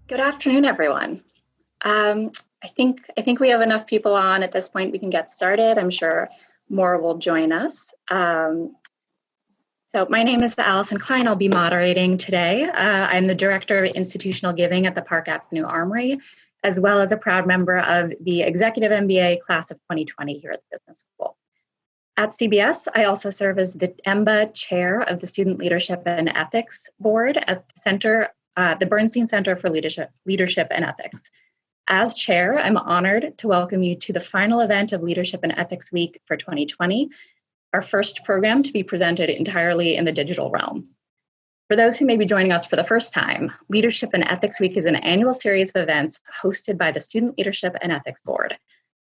Good afternoon, everyone. I think we have enough people on at this point. We can get started. I'm sure more will join us. So my name is Alison Kline. I'll be moderating today. I'm the Director of Institutional Giving at the Park Avenue Armory, as well as a proud member of the Executive MBA Class of 2020 here at the Business School. At CBS, I also serve as the EMBA Chair of the Student Leadership and Ethics Board at the Center, the Bernstein Center for Leadership and Ethics. As chair, I'm honored to welcome you to the final event of Leadership and Ethics Week for 2020, our first program to be presented entirely in the digital realm. For those who may be joining us for the first time, Leadership and Ethics Week is an annual series of events hosted by the Student Leadership and Ethics Board.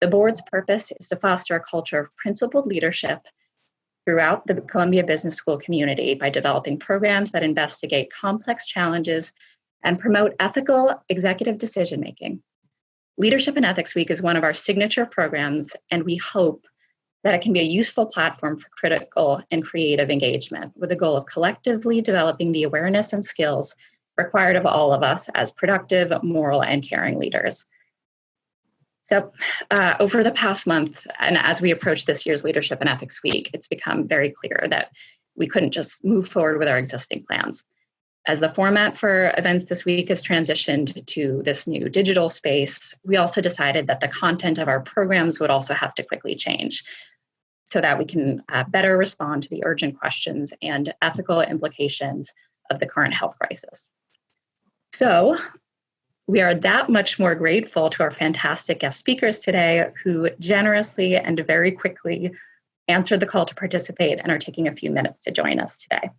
The board's purpose is to foster a culture of principled leadership throughout the Columbia Business School community by developing programs that investigate complex challenges and promote ethical executive decision-making. Leadership and Ethics Week is one of our signature programs, and we hope that it can be a useful platform for critical and creative engagement with the goal of collectively developing the awareness and skills required of all of us as productive, moral, and caring leaders. So over the past month, and as we approach this year's Leadership and Ethics Week, it's become very clear that we couldn't just move forward with our existing plans. As the format for events this week has transitioned to this new digital space, we also decided that the content of our programs would also have to quickly change so that we can better respond to the urgent questions and ethical implications of the current health crisis. So we are that much more grateful to our fantastic guest speakers today who generously and very quickly answered the call to participate and are taking a few minutes to join us today.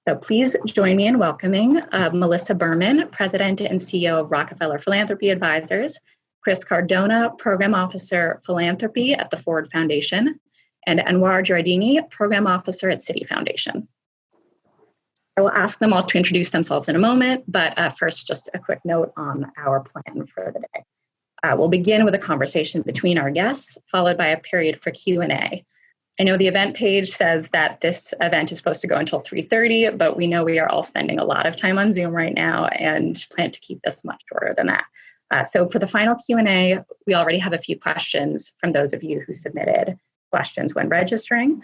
So please join me in welcoming Melissa Berman, President and CEO of Rockefeller Philanthropy Advisors, Chris Cardona, Program Officer, Philanthropy at the Ford Foundation, and Anuar Juraidini, Program Officer at Citi Foundation. I will ask them all to introduce themselves in a moment, but first, just a quick note on our plan for the day. We'll begin with a conversation between our guests, followed by a period for Q&A. I know the event page says that this event is supposed to go until 3:30, but we know we are all spending a lot of time on Zoom right now and plan to keep this much shorter than that. So for the final Q&A, we already have a few questions from those of you who submitted questions when registering.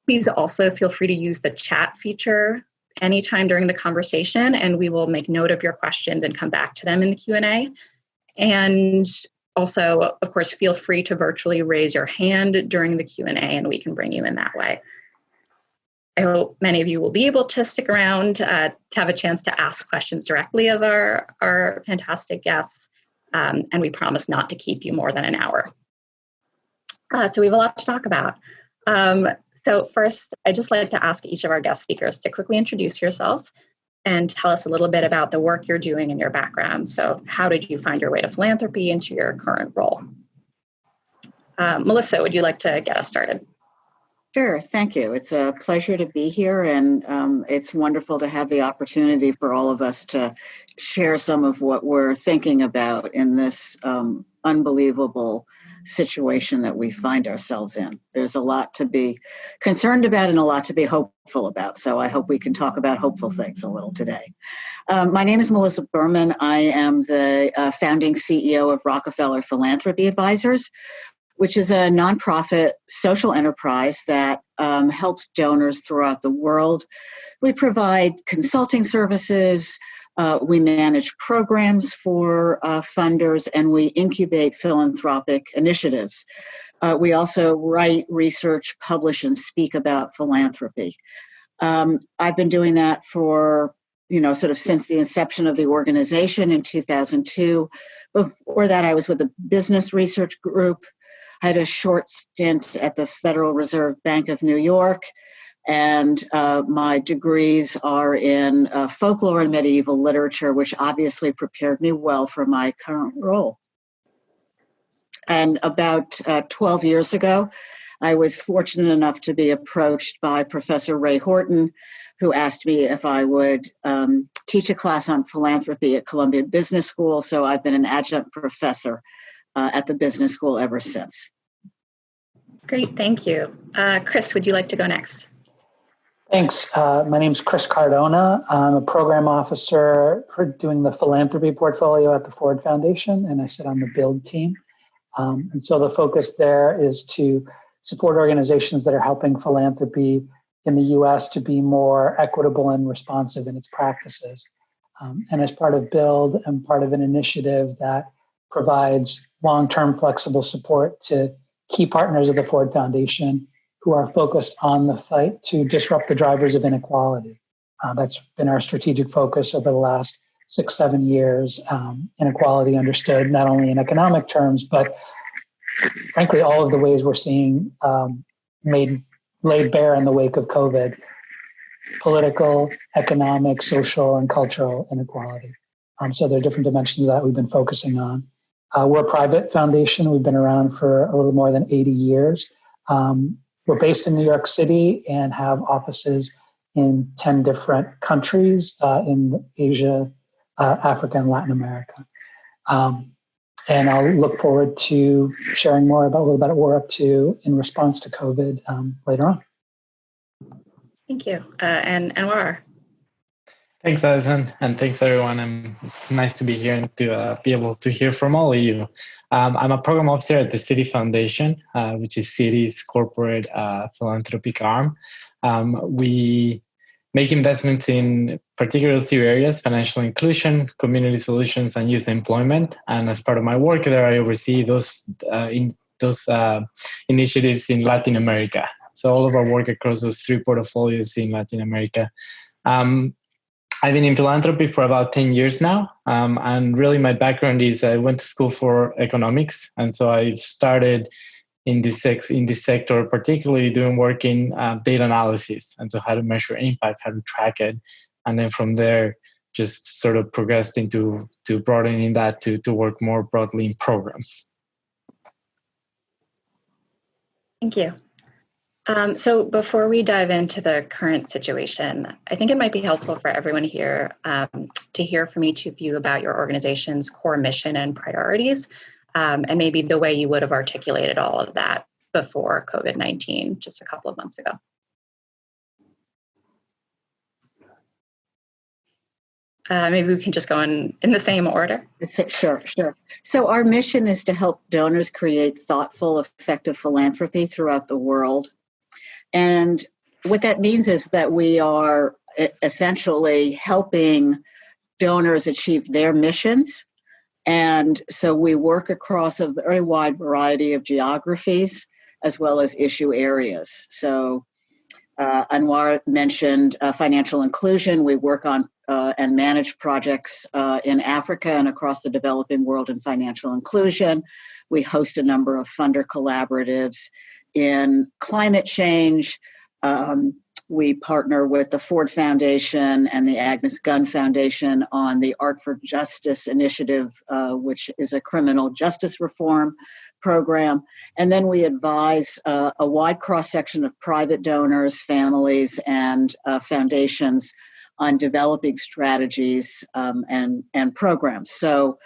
Please also feel free to use the chat feature anytime during the conversation, and we will make note of your questions and come back to them in the Q&A. And also, of course, feel free to virtually raise your hand during the Q&A and we can bring you in that way. I hope many of you will be able to stick around to have a chance to ask questions directly of our fantastic guests, and we promise not to keep you more than an hour. So we have a lot to talk about. So first, I'd just like to ask each of our guest speakers to quickly introduce yourself and tell us a little bit about the work you're doing and your background. So how did you find your way to philanthropy into your current role? Melissa, would you like to get us started? Sure, thank you. It's a pleasure to be here, and it's wonderful to have the opportunity for all of us to share some of what we're thinking about in this unbelievable situation that we find ourselves in. There's a lot to be concerned about and a lot to be hopeful about. So I hope we can talk about hopeful things a little today. My name is Melissa Berman. I am the founding CEO of Rockefeller Philanthropy Advisors, which is a nonprofit social enterprise that helps donors throughout the world. We provide consulting services, we manage programs for funders, and we incubate philanthropic initiatives. We also write, research, publish, and speak about philanthropy. I've been doing that for, sort of since the inception of the organization in 2002. Before that, I was with a business research group. I had a short stint at the Federal Reserve Bank of New York, and my degrees are in folklore and medieval literature, which obviously prepared me well for my current role. And about 12 years ago, I was fortunate enough to be approached by Professor Ray Horton, who asked me if I would teach a class on philanthropy at Columbia Business School. So I've been an adjunct professor at the business school ever since. Great, thank you. Chris, would you like to go next? Thanks. My name's Chris Cardona. I'm a program officer for doing the philanthropy portfolio at the Ford Foundation, and I sit on the build team. And so the focus there is to support organizations that are helping philanthropy in the US to be more equitable and responsive in its practices. And as part of Build, I'm part of an initiative that provides long-term flexible support to key partners of the Ford Foundation who are focused on the fight to disrupt the drivers of inequality. That's been our strategic focus over the last 6-7 years. Inequality understood not only in economic terms, but frankly, all of the ways we're seeing laid bare in the wake of COVID: political, economic, social, and cultural inequality. So there are different dimensions that we've been focusing on. We're a private foundation. We've been around for a little more than 80 years. We're based in New York City and have offices in 10 different countries in Asia, Africa, and Latin America. And I'll look forward to sharing more about a little bit what we're up to in response to COVID later on. Thank you. And Anuar. Thanks, Allison, and thanks, everyone. It's nice to be here and to be able to hear from all of you. I'm a program officer at the Citi Foundation, which is Citi's corporate philanthropic arm. We make investments in particular 3 areas: financial inclusion, community solutions, and youth employment. And as part of my work there, I oversee those initiatives in Latin America. So all of our work across those 3 portfolios in Latin America. I've been in philanthropy for about 10 years now. And really my background is I went to school for economics. And so I started in this sector, particularly doing work in data analysis. And so how to measure impact, how to track it. And then from there, just sort of progressed into broadening that to work more broadly in programs. Thank you. So before we dive into the current situation, I think it might be helpful for everyone here to hear from each of you about your organization's core mission and priorities, and maybe the way you would have articulated all of that before COVID-19 just a couple of months ago. Maybe we can just go in the same order. Sure. So our mission is to help donors create thoughtful, effective philanthropy throughout the world. And what that means is that we are essentially helping donors achieve their missions. And so we work across a very wide variety of geographies as well as issue areas. So Anuar mentioned financial inclusion. We work on and manage projects in Africa and across the developing world in financial inclusion. We host a number of funder collaboratives in climate change. We partner with the Ford Foundation and the Agnes Gunn Foundation on the Art for Justice initiative, which is a criminal justice reform program. And then we advise a wide cross-section of private donors, families, and foundations on developing strategies and programs. So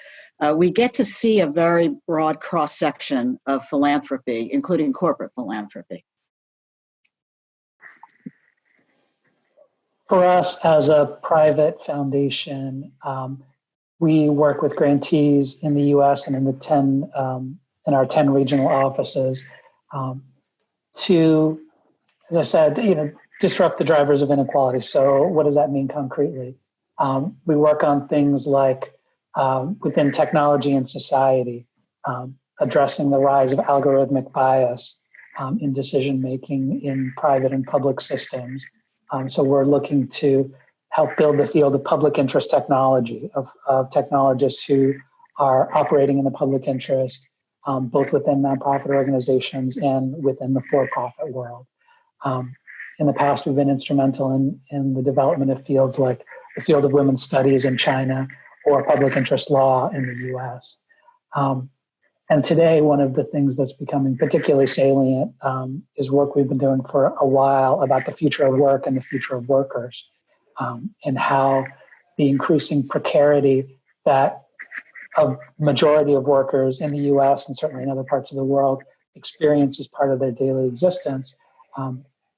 we get to see a very broad cross-section of philanthropy, including corporate philanthropy. For us as a private foundation, we work with grantees in the U.S. and in our 10 regional offices to, as I said, disrupt the drivers of inequality. So what does that mean concretely? We work on things like within technology and society, addressing the rise of algorithmic bias in decision-making in private and public systems. So we're looking to help build the field of public interest technology, of technologists who are operating in the public interest, both within nonprofit organizations and within the for-profit world. In the past, we've been instrumental in the development of fields like the field of women's studies in China or public interest law in the US. And today, one of the things that's becoming particularly salient is work we've been doing for a while about the future of work and the future of workers, and how the increasing precarity that a majority of workers in the US and certainly in other parts of the world experience as part of their daily existence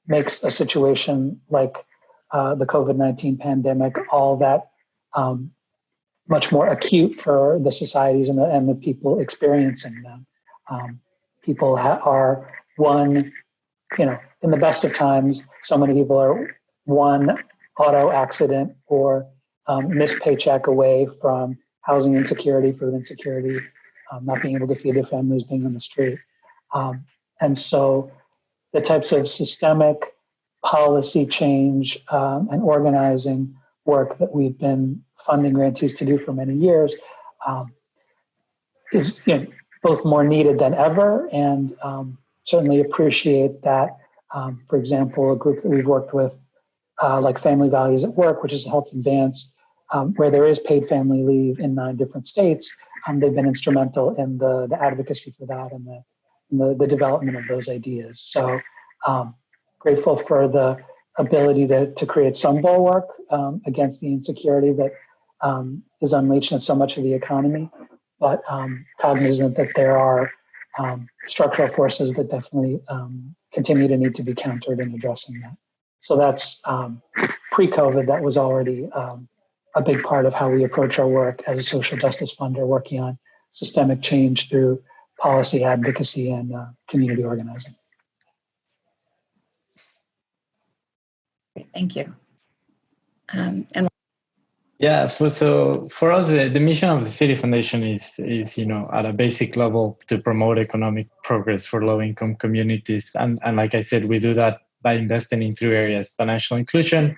makes a situation like the COVID-19 pandemic all that much more acute for the societies and the people experiencing them. People are one, in the best of times, so many people are one auto accident or missed paycheck away from housing insecurity, food insecurity, not being able to feed their families, being on the street. And so the types of systemic policy change and organizing work that we've been funding grantees to do for many years is both more needed than ever, and certainly appreciate that. For example, a group that we've worked with, like Family Values at Work, which has helped advance where there is paid family leave in 9 different states. They've been instrumental in the advocacy for that and the development of those ideas. So grateful for the ability to create some bulwark against the insecurity that is unleashed in so much of the economy, but cognizant that there are structural forces that definitely continue to need to be countered in addressing that. So that's pre-COVID, that was already a big part of how we approach our work as a social justice funder, working on systemic change through policy advocacy and community organizing. Great, thank you. Yeah, so for us, the mission of the Citi Foundation is at a basic level to promote economic progress for low-income communities, and like I said, we do that by investing in 3 areas: financial inclusion,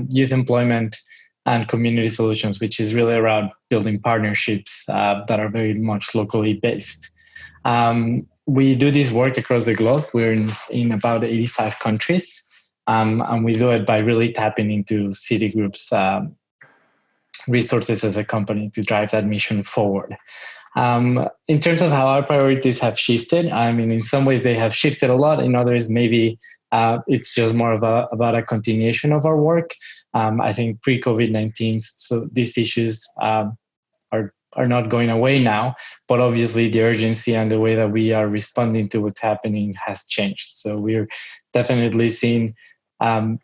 youth employment, and community solutions, which is really around building partnerships that are very much locally based. We do this work across the globe. We're in about 85 countries, and we do it by really tapping into Citigroup's resources as a company to drive that mission forward. In terms of how our priorities have shifted, I mean, in some ways they have shifted a lot. In others, maybe it's just more of about a continuation of our work. I think pre-COVID-19, so these issues are not going away now, but obviously the urgency and the way that we are responding to what's happening has changed. So we're definitely seeing our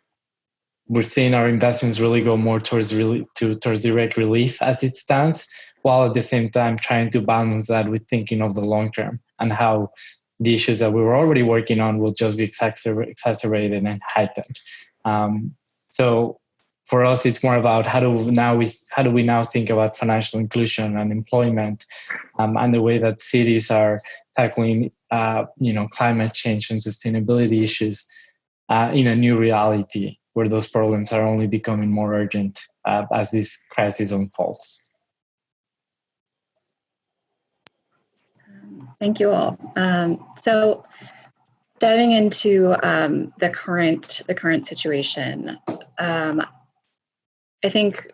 investments really go more towards direct relief as it stands, while at the same time trying to balance that with thinking of the long term and how the issues that we were already working on will just be exacerbated and heightened. So for us, it's more about how do we now think about financial inclusion and employment, and the way that cities are tackling climate change and sustainability issues in a new reality, where those problems are only becoming more urgent as this crisis unfolds. Thank you all. So diving into the current situation, I think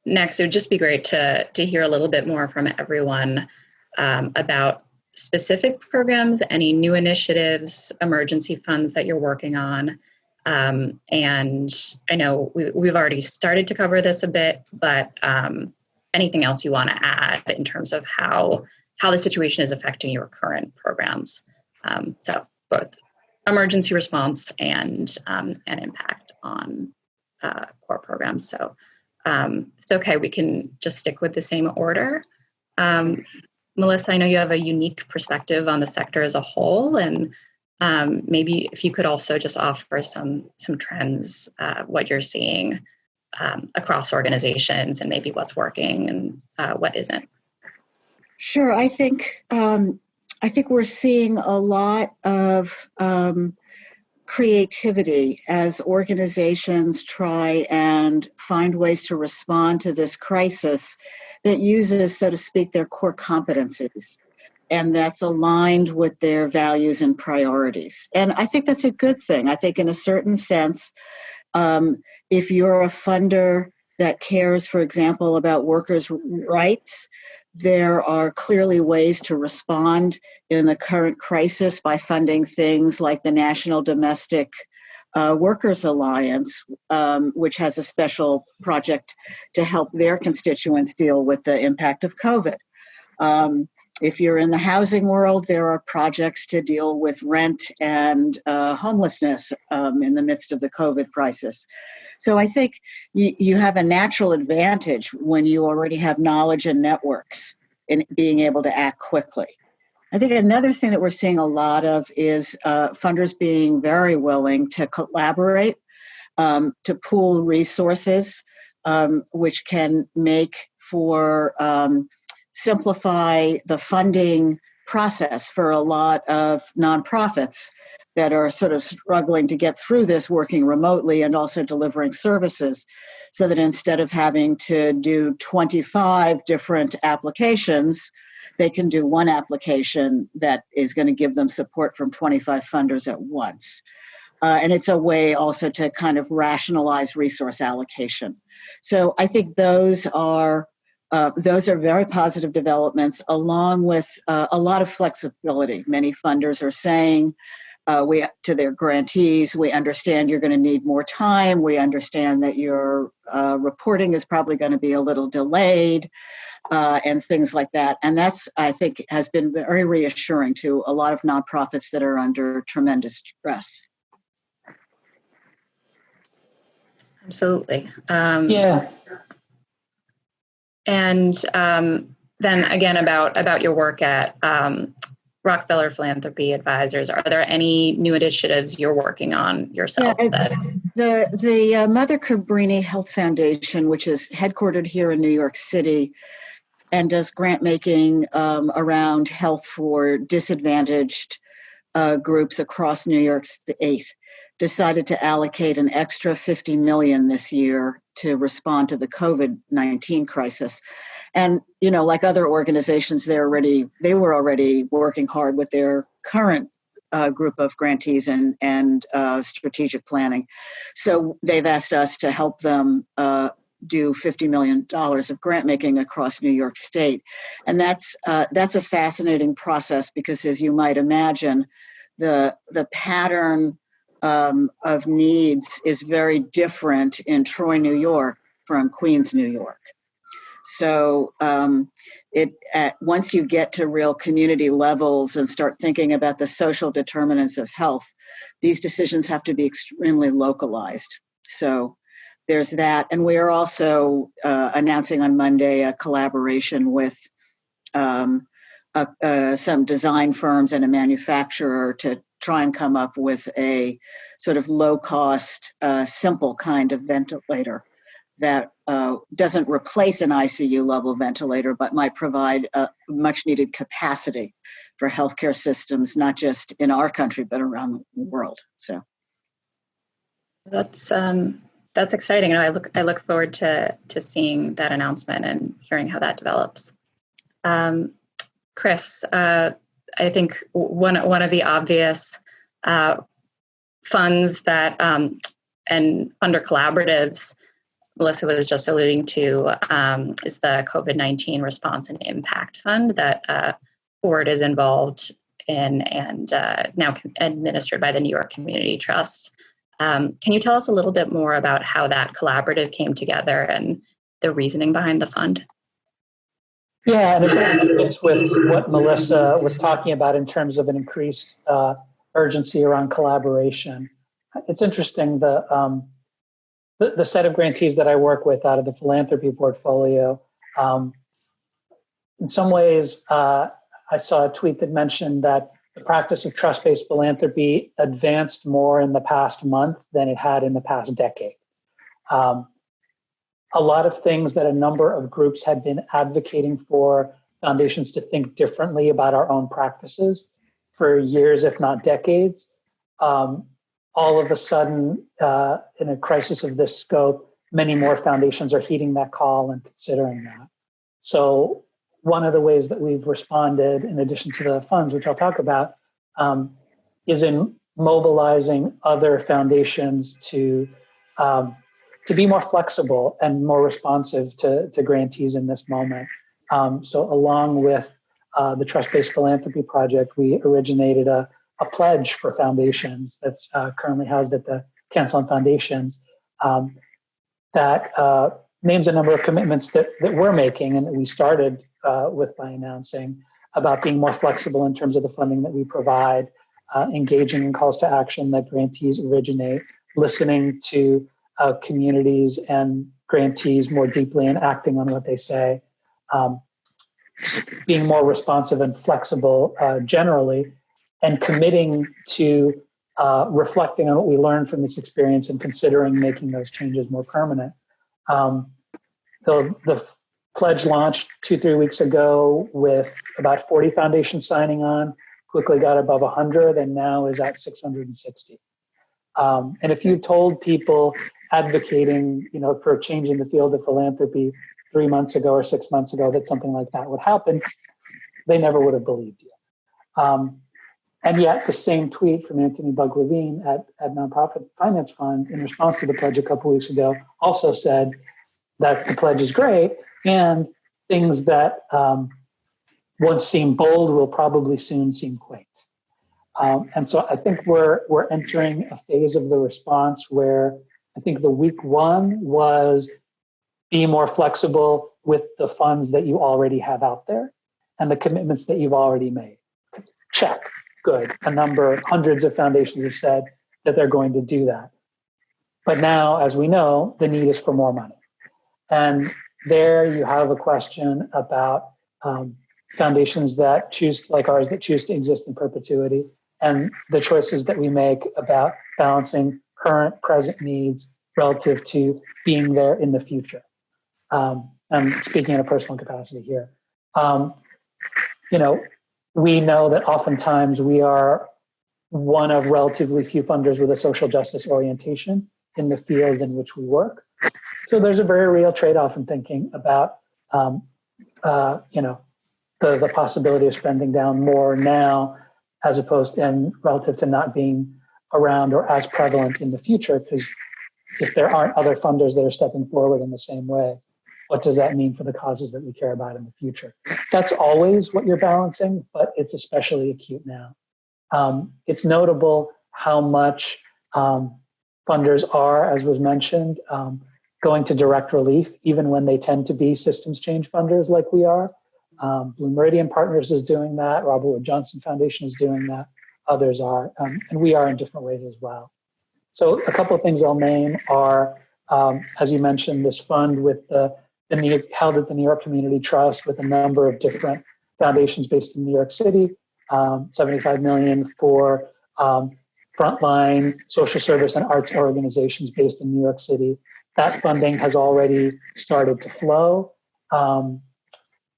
next it would just be great to hear a little bit more from everyone about specific programs, any new initiatives, emergency funds that you're working on. And I know we've already started to cover this a bit, but anything else you want to add in terms of how the situation is affecting your current programs? So both emergency response and impact on core programs. So it's okay, we can just stick with the same order. Melissa, I know you have a unique perspective on the sector as a whole, and maybe if you could also just offer some trends, what you're seeing across organizations, and maybe what's working and what isn't. Sure. I think we're seeing a lot of creativity as organizations try and find ways to respond to this crisis that uses, so to speak, their core competencies, and that's aligned with their values and priorities. And I think that's a good thing. I think in a certain sense, if you're a funder that cares, for example, about workers' rights, there are clearly ways to respond in the current crisis by funding things like the National Domestic Workers Alliance, which has a special project to help their constituents deal with the impact of COVID. If you're in the housing world, there are projects to deal with rent and homelessness in the midst of the COVID crisis. So I think you have a natural advantage when you already have knowledge and networks in being able to act quickly. I think another thing that we're seeing a lot of is funders being very willing to collaborate, to pool resources, which can make for simplify the funding process for a lot of nonprofits that are sort of struggling to get through this, working remotely and also delivering services, so that instead of having to do 25 different applications, they can do one application that is going to give them support from 25 funders at once. And it's a way also to kind of rationalize resource allocation. So I think those are very positive developments, along with a lot of flexibility. Many funders are saying to their grantees, we understand you're going to need more time. We understand that your reporting is probably going to be a little delayed, and things like that. And that's, I think, has been very reassuring to a lot of nonprofits that are under tremendous stress. Absolutely. Yeah. And then again, about your work at Rockefeller Philanthropy Advisors, are there any new initiatives you're working on yourself? The Mother Cabrini Health Foundation, which is headquartered here in New York City and does grant making around health for disadvantaged groups across New York State, decided to allocate an extra $50 million this year to respond to the COVID-19 crisis. And, you know, like other organizations, they were already working hard with their current group of grantees and strategic planning. So they've asked us to help them do $50 million of grant making across New York State. And that's a fascinating process because, as you might imagine, the pattern of needs is very different in Troy, New York from Queens, New York. So once you get to real community levels and start thinking about the social determinants of health, these decisions have to be extremely localized. So there's that. And we are also announcing on Monday a collaboration with some design firms and a manufacturer to try and come up with a sort of low-cost, simple kind of ventilator that doesn't replace an ICU-level ventilator, but might provide a much-needed capacity for healthcare systems, not just in our country, but around the world. So that's exciting. I look forward to seeing that announcement and hearing how that develops. Chris, I think one of the obvious funds that and funder collaboratives Melissa was just alluding to is the COVID-19 Response and Impact Fund that Ford is involved in and is now administered by the New York Community Trust. Can you tell us a little bit more about how that collaborative came together and the reasoning behind the fund? Yeah, and it fits with what Melissa was talking about in terms of an increased urgency around collaboration. It's interesting, the set of grantees that I work with out of the philanthropy portfolio, in some ways, I saw a tweet that mentioned that the practice of trust-based philanthropy advanced more in the past month than it had in the past decade. A lot of things that a number of groups had been advocating for foundations to think differently about our own practices for years, if not decades. All of a sudden, in a crisis of this scope, many more foundations are heeding that call and considering that. So one of the ways that we've responded, in addition to the funds, which I'll talk about, is in mobilizing other foundations to be more flexible and more responsive to grantees in this moment. So along with the Trust-Based Philanthropy Project, we originated a pledge for foundations that's currently housed at the Council on Foundations that names a number of commitments that we're making and that we started with by announcing about being more flexible in terms of the funding that we provide, engaging in calls to action that grantees originate, listening to communities and grantees more deeply and acting on what they say, being more responsive and flexible generally, and committing to reflecting on what we learned from this experience and considering making those changes more permanent. The pledge launched 2-3 weeks ago with about 40 foundations signing on, quickly got above 100, and now is at 660. And if you told people advocating, for changing the field of philanthropy 3 months ago or 6 months ago that something like that would happen, they never would have believed you. And yet the same tweet from Anthony Bug-Levine at Nonprofit Finance Fund in response to the pledge a couple weeks ago also said that the pledge is great and things that once seemed bold will probably soon seem quaint. And so I think we're entering a phase of the response where I think the week one was be more flexible with the funds that you already have out there and the commitments that you've already made. Check. Good. Hundreds of foundations have said that they're going to do that. But now, as we know, the need is for more money. And there you have a question about foundations that choose, like ours, that choose to exist in perpetuity, and the choices that we make about balancing current, present needs relative to being there in the future. I'm speaking in a personal capacity here. We know that oftentimes we are one of relatively few funders with a social justice orientation in the fields in which we work. So there's a very real trade-off in thinking about, the possibility of spending down more now as opposed and relative to not being around or as prevalent in the future. Because if there aren't other funders that are stepping forward in the same way, what does that mean for the causes that we care about in the future? That's always what you're balancing, but it's especially acute now. It's notable how much funders are, as was mentioned, going to direct relief, even when they tend to be systems change funders like we are. Blue Meridian Partners is doing that. Robert Wood Johnson Foundation is doing that. Others are, and we are in different ways as well. So a couple of things I'll name are, as you mentioned, this fund with held at the New York Community Trust with a number of different foundations based in New York City, $75 million for frontline social service and arts organizations based in New York City. That funding has already started to flow.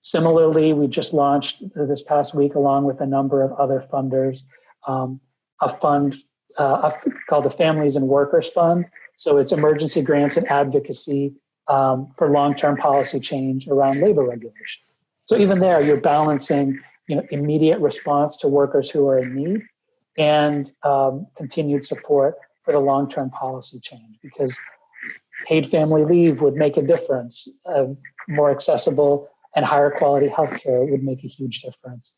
Similarly, we just launched this past week, along with a number of other funders, a fund called the Families and Workers Fund. So it's emergency grants and advocacy for long-term policy change around labor regulation. So even there, you're balancing, immediate response to workers who are in need and continued support for the long-term policy change, because paid family leave would make a difference. More accessible and higher quality healthcare would make a huge difference.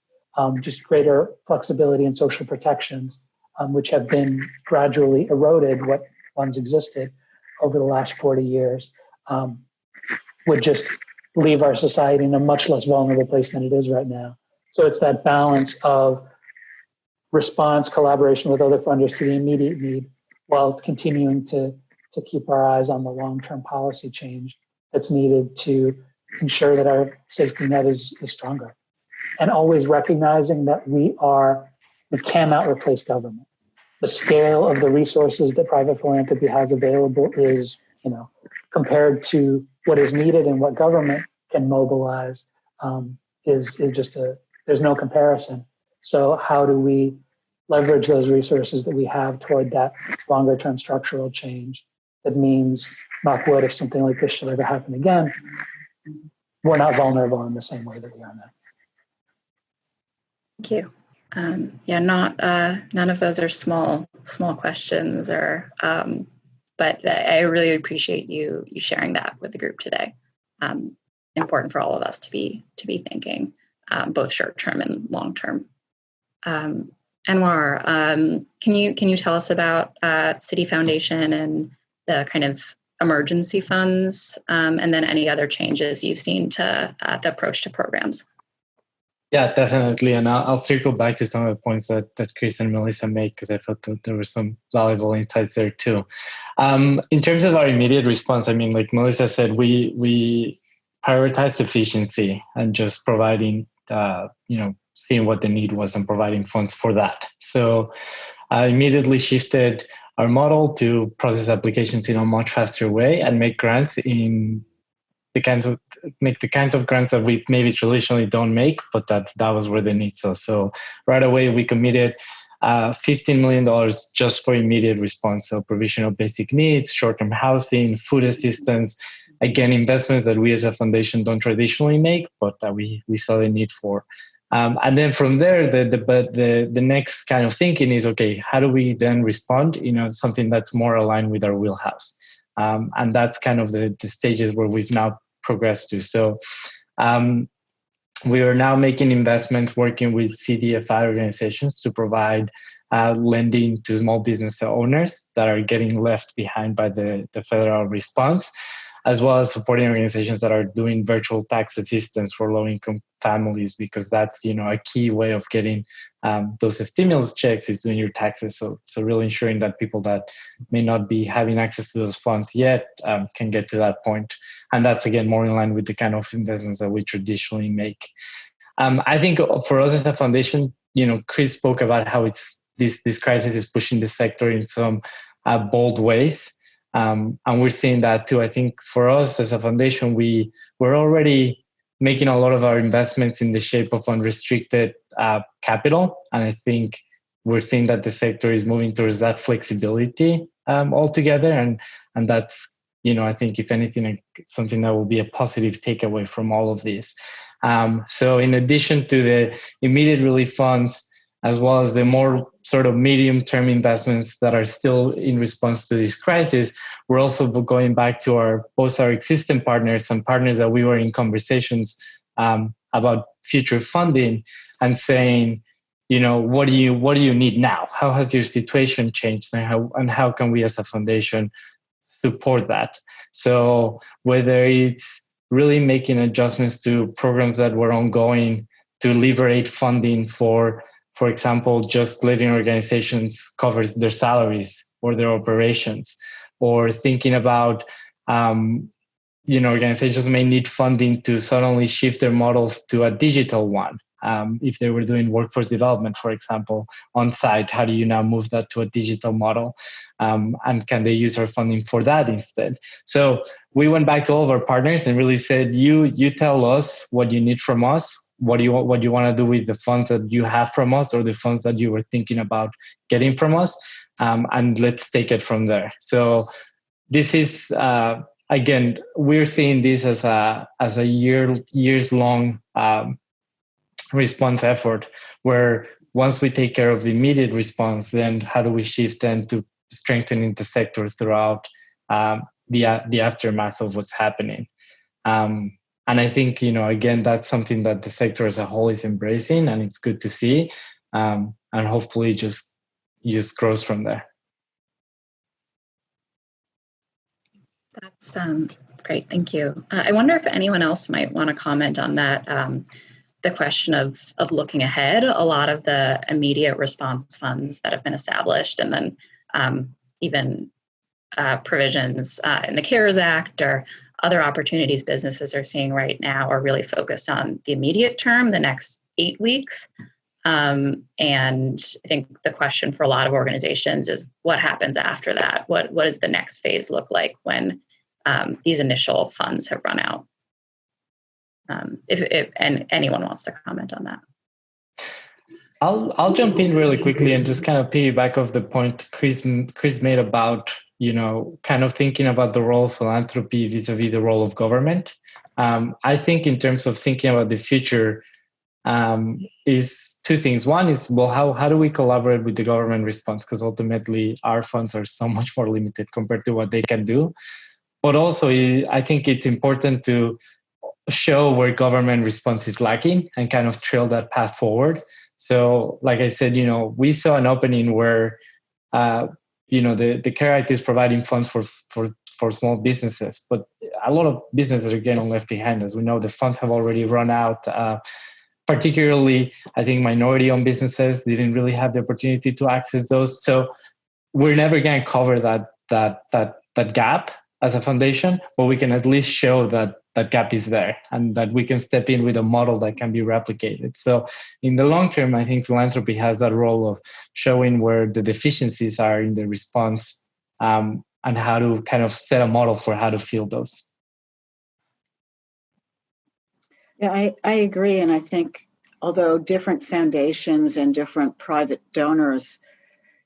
Just greater flexibility and social protections, which have been gradually eroded what once existed over the last 40 years. Would just leave our society in a much less vulnerable place than it is right now. So it's that balance of response, collaboration with other funders to the immediate need, while continuing to keep our eyes on the long-term policy change that's needed to ensure that our safety net is stronger. And always recognizing that we cannot replace government. The scale of the resources that private philanthropy has available is, compared to what is needed and what government can mobilize, is just there's no comparison. So how do we leverage those resources that we have toward that longer term structural change that means, knock wood, if something like this should ever happen again, we're not vulnerable in the same way that we are now. Thank you. None of those are small questions, but I really appreciate you sharing that with the group today. Important for all of us to be thinking, both short term and long term. Anuar, can you tell us about Citi Foundation and the kind of emergency funds, and then any other changes you've seen to the approach to programs? Yeah, definitely. And I'll circle back to some of the points that Chris and Melissa make, because I thought that there were some valuable insights there too. In terms of our immediate response, I mean, like Melissa said, we prioritized efficiency and just providing, seeing what the need was and providing funds for that. So I immediately shifted our model to process applications in a much faster way and make grants in the kinds of grants that we maybe traditionally don't make, but that was where the needs are. So right away we committed $15 million just for immediate response. So provision of basic needs, short-term housing, food assistance, again, investments that we as a foundation don't traditionally make, but that we saw the need for. And then from there, the next kind of thinking is, okay, how do we then respond? Something that's more aligned with our wheelhouse. And that's kind of the stages where we've now progressed to. So we are now making investments working with CDFI organizations to provide lending to small business owners that are getting left behind by the federal response, as well as supporting organizations that are doing virtual tax assistance for low-income families, because that's a key way of getting those stimulus checks is doing your taxes. So really ensuring that people that may not be having access to those funds yet can get to that point. And that's, again, more in line with the kind of investments that we traditionally make. I think for us as a foundation, Chris spoke about how this crisis is pushing the sector in some bold ways. And we're seeing that too. I think for us as a foundation, we're already making a lot of our investments in the shape of unrestricted capital. And I think we're seeing that the sector is moving towards that flexibility altogether. And that's, I think, if anything, something that will be a positive takeaway from all of this. So in addition to the immediate relief funds, as well as the more sort of medium-term investments that are still in response to this crisis, we're also going back to both our existing partners and partners that we were in conversations about future funding and saying, what do you need now? How has your situation changed, and how can we as a foundation support that? So whether it's really making adjustments to programs that were ongoing to liberate funding for example, just letting organizations cover their salaries or their operations, or thinking about, organizations may need funding to suddenly shift their model to a digital one. If they were doing workforce development, for example, on site, how do you now move that to a digital model? And can they use our funding for that instead? So we went back to all of our partners and really said, you tell us what you need from us. What do you want to do with the funds that you have from us, or the funds that you were thinking about getting from us, and let's take it from there. So this is again, we're seeing this as a years long response effort, where once we take care of the immediate response, then how do we shift then to strengthening the sector throughout the aftermath of what's happening. And I think, again, that's something that the sector as a whole is embracing, and it's good to see. And hopefully just grows from there. That's great. Thank you. I wonder if anyone else might want to comment on that, the question of looking ahead. A lot of the immediate response funds that have been established, and then even provisions in the CARES Act or other opportunities businesses are seeing right now are really focused on the immediate term, the next 8 weeks. And I think the question for a lot of organizations is what happens after that? What does the next phase look like when these initial funds have run out? If anyone wants to comment on that. I'll jump in really quickly and just kind of piggyback off the point Chris made about, kind of thinking about the role of philanthropy vis-a-vis the role of government. I think in terms of thinking about the future is two things. One is, well, how do we collaborate with the government response? Because ultimately our funds are so much more limited compared to what they can do. But also, I think it's important to show where government response is lacking and kind of trail that path forward. So like I said, we saw an opening where, the CARE Act is providing funds for small businesses, but a lot of businesses are getting left behind. As we know, the funds have already run out. particularly, I think minority-owned businesses didn't really have the opportunity to access those. So we're never going to cover that gap as a foundation, but we can at least show that that gap is there and that we can step in with a model that can be replicated. So in the long term, I think philanthropy has that role of showing where the deficiencies are in the response, and how to kind of set a model for how to fill those. Yeah, I agree. And I think although different foundations and different private donors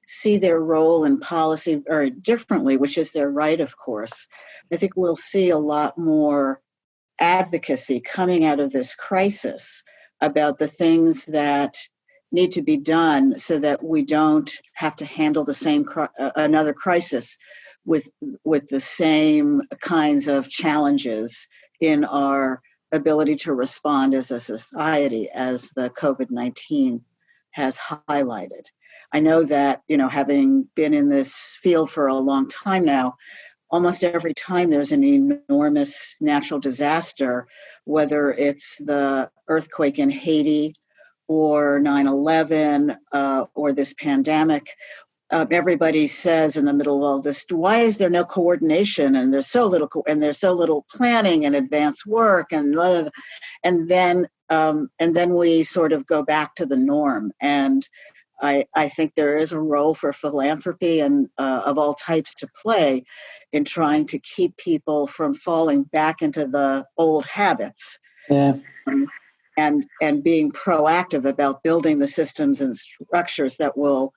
see their role in policy very differently, which is their right, of course, I think we'll see a lot more advocacy coming out of this crisis about the things that need to be done so that we don't have to handle the same another crisis with the same kinds of challenges in our ability to respond as a society as the COVID-19 has highlighted. I know that, having been in this field for a long time now, almost every time there's an enormous natural disaster, whether it's the earthquake in Haiti or 9/11 or this pandemic, everybody says in the middle of all this, why is there no coordination and there's so little planning and advanced work and then we sort of go back to the norm. And I think there is a role for philanthropy and of all types to play in trying to keep people from falling back into the old habits. Yeah. And being proactive about building the systems and structures that will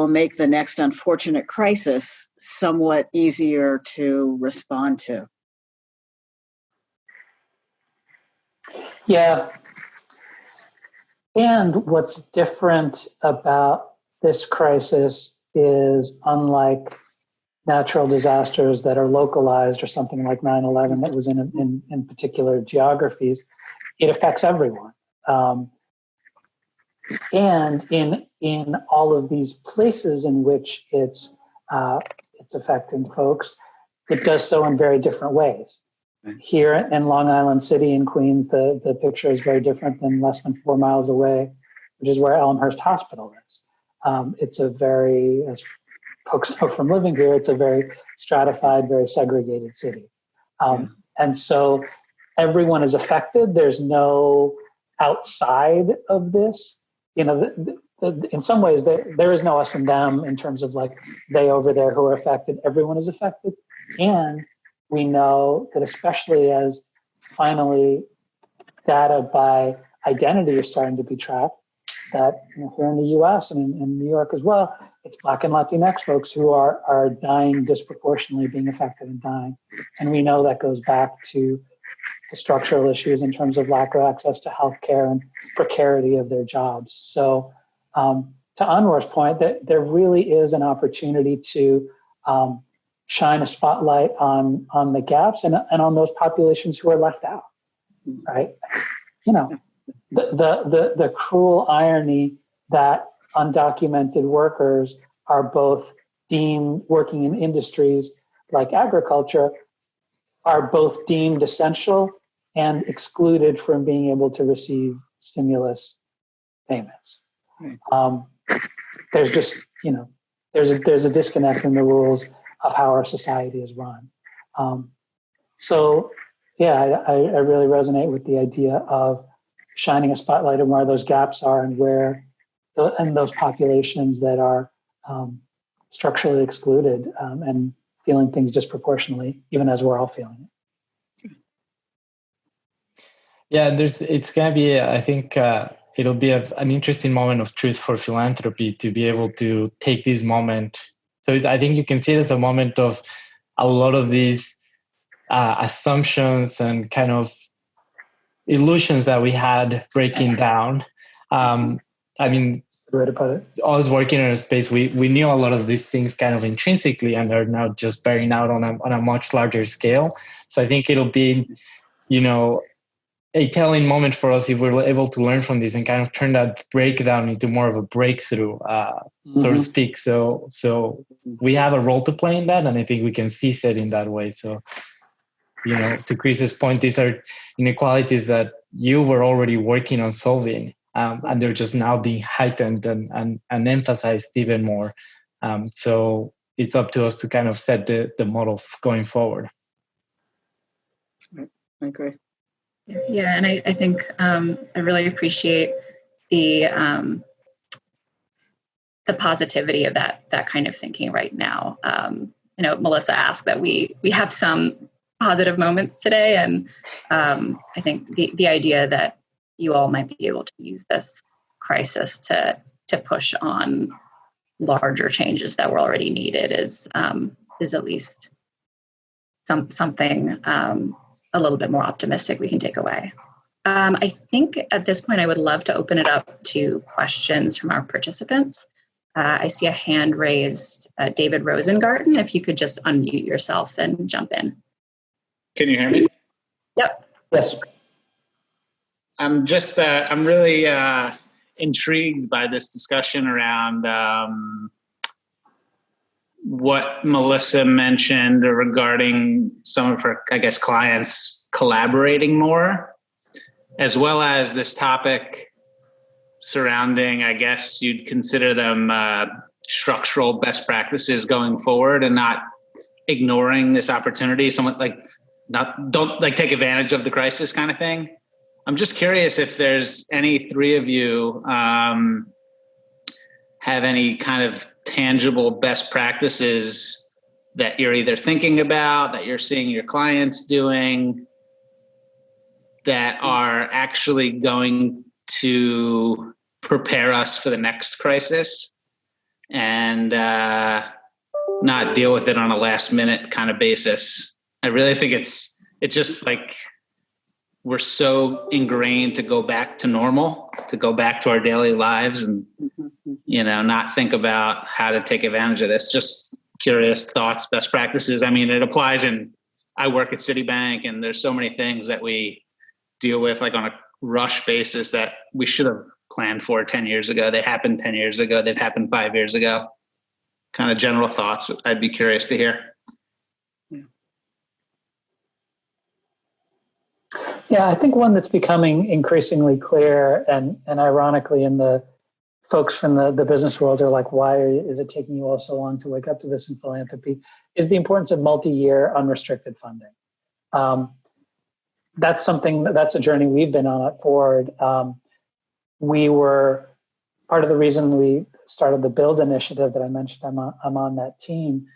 make the next unfortunate crisis somewhat easier to respond to. Yeah. And what's different about this crisis is, unlike natural disasters that are localized or something like 9/11 that was in particular geographies, it affects everyone. And in all of these places in which it's affecting folks, it does so in very different ways. Here in Long Island City in Queens, the picture is very different than less than 4 miles away, which is where Elmhurst Hospital is. It's a very, as folks know from living here, it's a very stratified, very segregated city. And so everyone is affected. There's no outside of this. In some ways, there is no us and them in terms of like they over there who are affected. Everyone is affected. And we know that especially as finally data by identity is starting to be tracked, that here in the US and in New York as well, it's Black and Latinx folks who are dying disproportionately, being affected and dying. And we know that goes back to the structural issues in terms of lack of access to healthcare and precarity of their jobs. So to Anuar's point, that there really is an opportunity to shine a spotlight on the gaps and on those populations who are left out, right? The cruel irony that undocumented workers are both deemed, working in industries like agriculture, are both deemed essential and excluded from being able to receive stimulus payments. Right. There's just, there's a disconnect in the rules of how our society is run. So yeah, I really resonate with the idea of shining a spotlight on where those gaps are and those populations that are structurally excluded and feeling things disproportionately, even as we're all feeling it. Yeah, it's going to be, I think it'll be an interesting moment of truth for philanthropy to be able to take this moment. So I think you can see it as a moment of a lot of these assumptions and kind of illusions that we had breaking down. Way to put it. Us working in a space, we knew a lot of these things kind of intrinsically, and they're now just bearing out on a much larger scale. So I think it'll be, a telling moment for us if we're able to learn from this and kind of turn that breakdown into more of a breakthrough, so to speak. So we have a role to play in that, and I think we can seize it in that way. So, to Chris's point, these are inequalities that you were already working on solving, and they're just now being heightened and emphasized even more. So it's up to us to kind of set the model going forward. Right. I agree. Yeah, and I think I really appreciate the positivity of that kind of thinking right now. Melissa asked that we have some positive moments today, and I think the idea that you all might be able to use this crisis to push on larger changes that were already needed is at least something a little bit more optimistic we can take away. I think at this point I would love to open it up to questions from our participants. I see a hand raised, David Rosengarten. If you could just unmute yourself and jump in. Can you hear me? Yep. Yes. I'm really intrigued by this discussion around what Melissa mentioned regarding some of her, I guess, clients collaborating more, as well as this topic surrounding, I guess you'd consider them structural best practices going forward, and not ignoring this opportunity. Someone don't take advantage of the crisis kind of thing. I'm just curious if there's any three of you have any kind of tangible best practices that you're either thinking about, that you're seeing your clients doing, that are actually going to prepare us for the next crisis and not deal with it on a last minute kind of basis. I really think it's just like we're so ingrained to go back to normal, to go back to our daily lives and, not think about how to take advantage of this. Just curious thoughts, best practices. I mean, it applies I work at Citibank, and there's so many things that we deal with like on a rush basis that we should have planned for 10 years ago. They happened 10 years ago. They've happened 5 years ago. Kind of general thoughts I'd be curious to hear. Yeah, I think one that's becoming increasingly clear, and ironically, in the folks from the business world are like, why is it taking you all so long to wake up to this in philanthropy, is the importance of multi-year unrestricted funding. That's a journey we've been on at Ford. We were part of the reason we started the Build initiative that I mentioned. I'm on that team,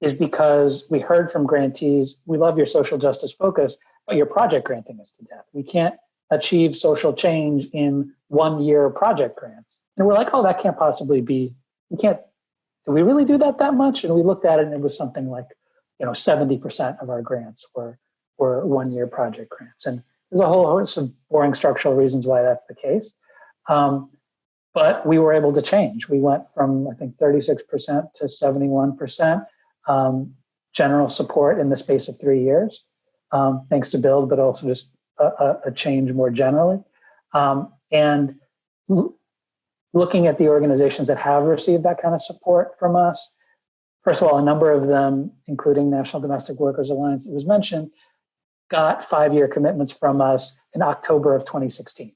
is because we heard from grantees, we love your social justice focus, but your project granting is to death. We can't achieve social change in 1 year project grants. And we're like, oh, that can't possibly be, do we really do that much? And we looked at it, and it was something like, 70% of our grants were 1 year project grants. And there's a whole host of boring structural reasons why that's the case. But we were able to change. We went from, I think, 36% to 71% general support in the space of 3 years, thanks to Build, but also just a change more generally. And looking at the organizations that have received that kind of support from us, first of all, a number of them, including National Domestic Workers Alliance that was mentioned, got 5-year commitments from us in October of 2016.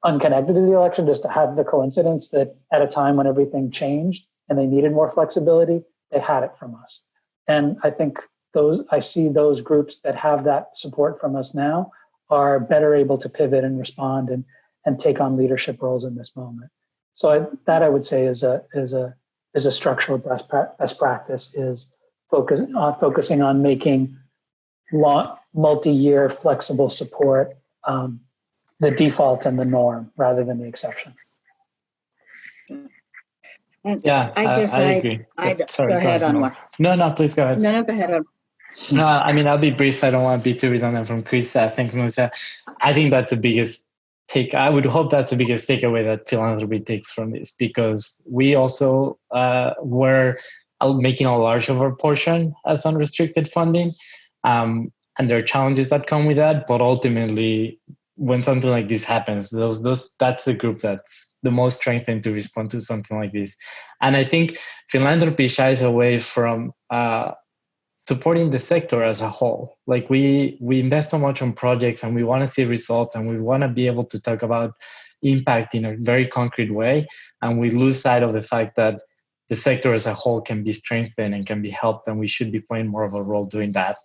Unconnected to the election, just to have the coincidence that at a time when everything changed and they needed more flexibility, they had it from us. And I think I see those groups that have that support from us now are better able to pivot and respond and take on leadership roles in this moment. So that I would say is a structural best practice, is focusing on making multi-year flexible support the default and the norm rather than the exception. Yeah, I guess I agree. Sorry, go ahead, Anuar. No, please go ahead. No, go ahead, Anuar. No, I mean, I'll be brief. I don't want to be too redundant from Chris. Thanks, Melissa. I think that's the biggest I would hope that's the biggest takeaway that philanthropy takes from this, because we also were making a large of our portion as unrestricted funding. And there are challenges that come with that. But ultimately, when something like this happens, that's the group that's the most strengthened to respond to something like this. And I think philanthropy shies away from supporting the sector as a whole. Like we invest so much on projects and we want to see results and we want to be able to talk about impact in a very concrete way. And we lose sight of the fact that the sector as a whole can be strengthened and can be helped, and we should be playing more of a role doing that.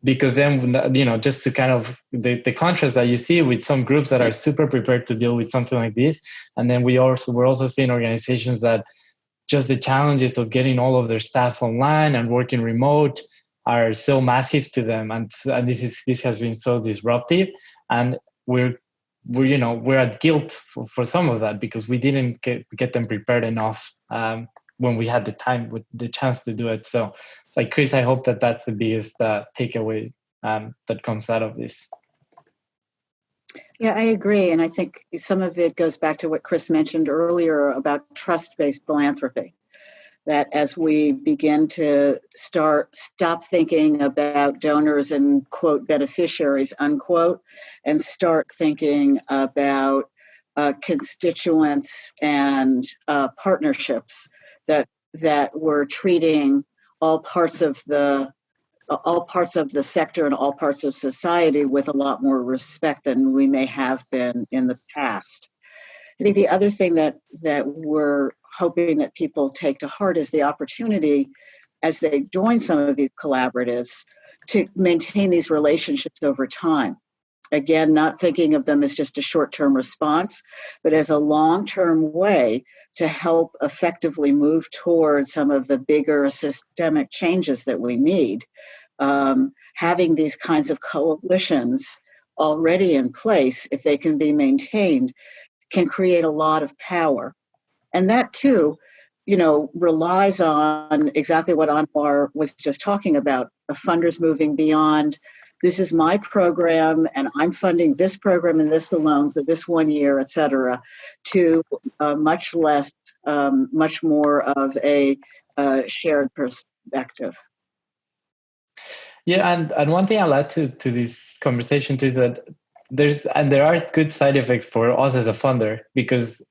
Because then, just to kind of the contrast that you see with some groups that are super prepared to deal with something like this. And then we're also seeing organizations that just the challenges of getting all of their staff online and working remote are so massive to them. And this has been so disruptive. And we're at guilt for some of that because we didn't get them prepared enough when we had the time with the chance to do it. So like Chris, I hope that's the biggest takeaway that comes out of this. Yeah, I agree. And I think some of it goes back to what Chris mentioned earlier about trust-based philanthropy. That as we begin to stop thinking about donors and quote beneficiaries, unquote, and start thinking about constituents and partnerships, that we're treating all parts of the sector and all parts of society with a lot more respect than we may have been in the past. I think the other thing that we're hoping that people take to heart is the opportunity as they join some of these collaboratives to maintain these relationships over time. Again, not thinking of them as just a short-term response, but as a long-term way to help effectively move towards some of the bigger systemic changes that we need. Having these kinds of coalitions already in place, if they can be maintained, can create a lot of power. And that too, relies on exactly what Anuar was just talking about, the funders moving beyond, this is my program and I'm funding this program and this alone for this 1 year, et cetera, to much more of a shared perspective. Yeah, and one thing I'll add to this conversation too is that there are good side effects for us as a funder, because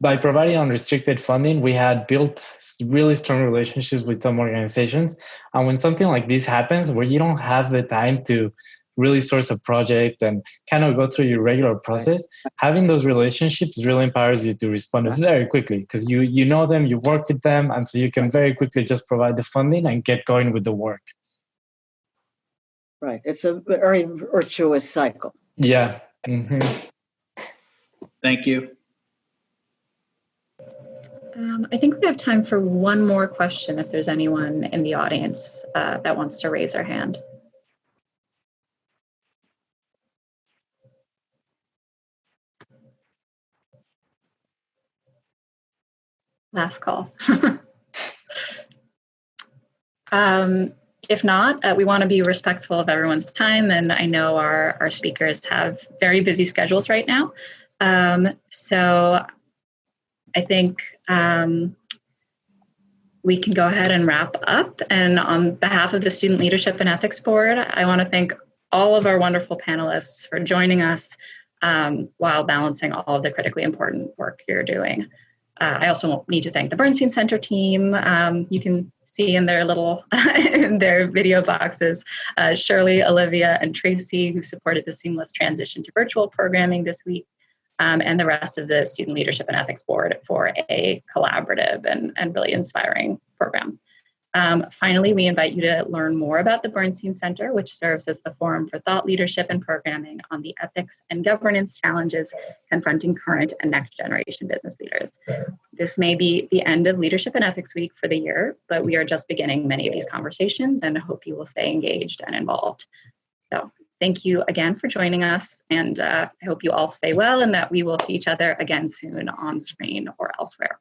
by providing unrestricted funding, we had built really strong relationships with some organizations. And when something like this happens, where you don't have the time to really source a project and kind of go through your regular process, having those relationships really empowers you to respond very quickly, because you know them, you work with them, and so you can very quickly just provide the funding and get going with the work. Right. It's a very virtuous cycle. Yeah. Mm-hmm. Thank you. I think we have time for one more question if there's anyone in the audience that wants to raise their hand. Last call. If not, we want to be respectful of everyone's time, and I know our speakers have very busy schedules right now. So I think we can go ahead and wrap up. And on behalf of the Student Leadership and Ethics Board, I want to thank all of our wonderful panelists for joining us while balancing all of the critically important work you're doing. I also need to thank the Bernstein Center team. You can see in their little in their video boxes, Shirley, Olivia, and Tracy, who supported the seamless transition to virtual programming this week, and the rest of the Student Leadership and Ethics Board for a collaborative and really inspiring program. Finally, we invite you to learn more about the Bernstein Center, which serves as the forum for thought leadership and programming on the ethics and governance challenges confronting current and next generation business leaders. This may be the end of Leadership and Ethics Week for the year, but we are just beginning many of these conversations and hope you will stay engaged and involved. So thank you again for joining us, and I hope you all stay well and that we will see each other again soon on screen or elsewhere.